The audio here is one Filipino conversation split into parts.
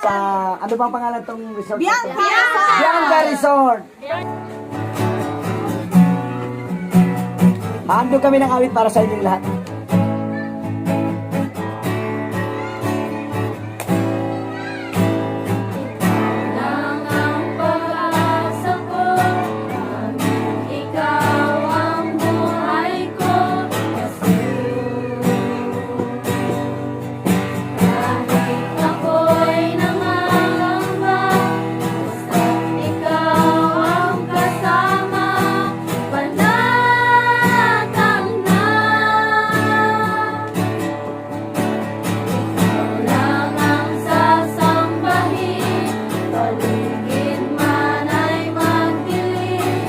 Sa, ano bang pangalan tong resort? Bianca! Bianca Resort! Hando kami ng awit para sa inyong lahat. Lang ang pag-asa ko, ikaw ang buhay ko, kahit ako'y nangangamba, basta't ikaw ang kasama, panatag na. Ikaw lang ang sasambahin, paligid man ay magdilim,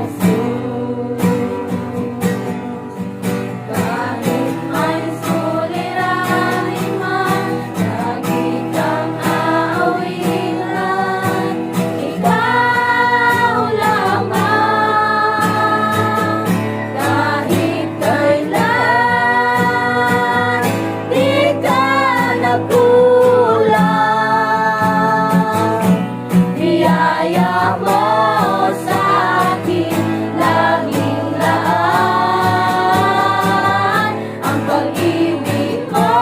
Jesus. Kahit may suliranin man, lagi kang aawitan, ikaw lamang. Kahit kailan, di ka nagkulang. Biyaya mo sa akin, laging laan ang pag-ibig mo.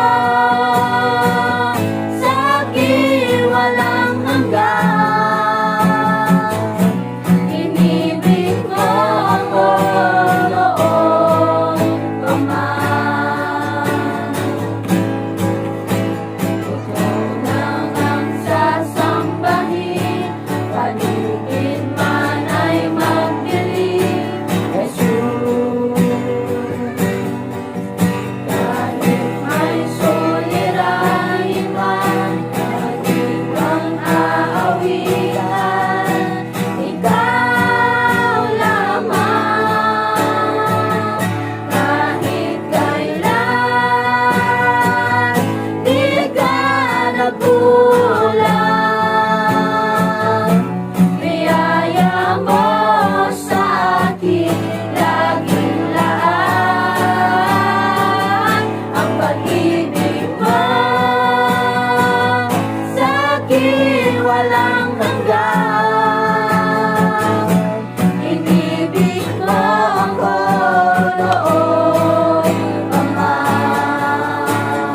Sa akin walang hanggan. Inibig mo ako noon pa man. Ikaw lang ang sasambahin, paligid man ay magdilim, Jesus. Kahit may suliranin man, lagi kang aawitan, ikaw lamang. Kahit kailan, di ka nagkulang. Biyaya mo sa akin, laging laan ang pag-ibig mo. Sa akin walang hanggan. Inibig mo ako noon pa man.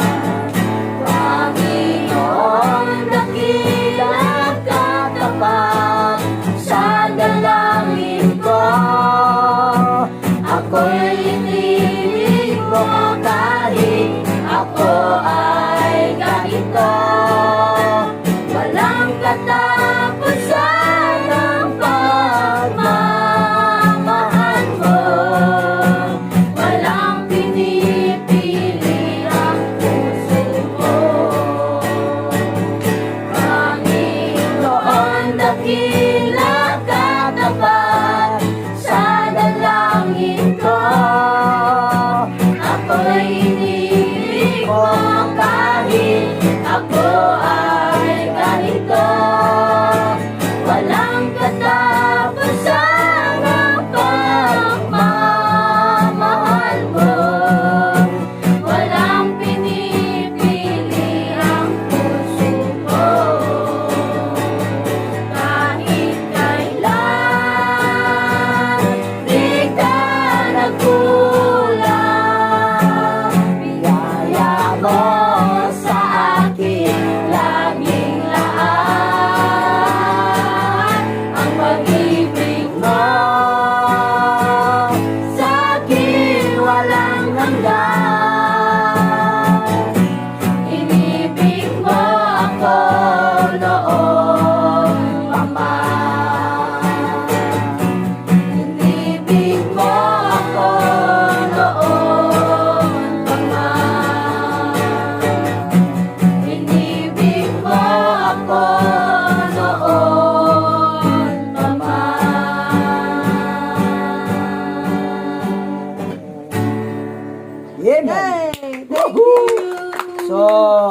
Panginoon, dakila katapat sa dalangin ko. Ako'y inibig mo kahit ako ay ganito. Walang katapusan ang pagmamahal mo. Walang pinipili ang puso mo. Panginoon, dakila katapat sa dalangin ko. Ako'y inibig mo kahit ako ay ganito. Walang katapusan ang pagmamahal mo. Walang pinipili ang puso mo. Kahit kailan, di ka nagkulang. Biyaya mo sa akin, laging laan ang pag-ibig mo. Sa akin walang hanggan. Inibig mo ako noon pa man. Inibig mo ako noon pa man. Inibig mo ako noon pa man. Amen! Yay! Thank Woohoo! you! So,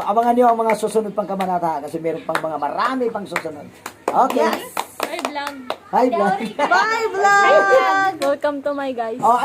abangan nyo ang mga susunod pang kabanata kasi meron pang mga marami pang susunod. Okay. Yes! Ay, vlog. Hi, vlog. Bye, vlog! Welcome to my guys. Oh,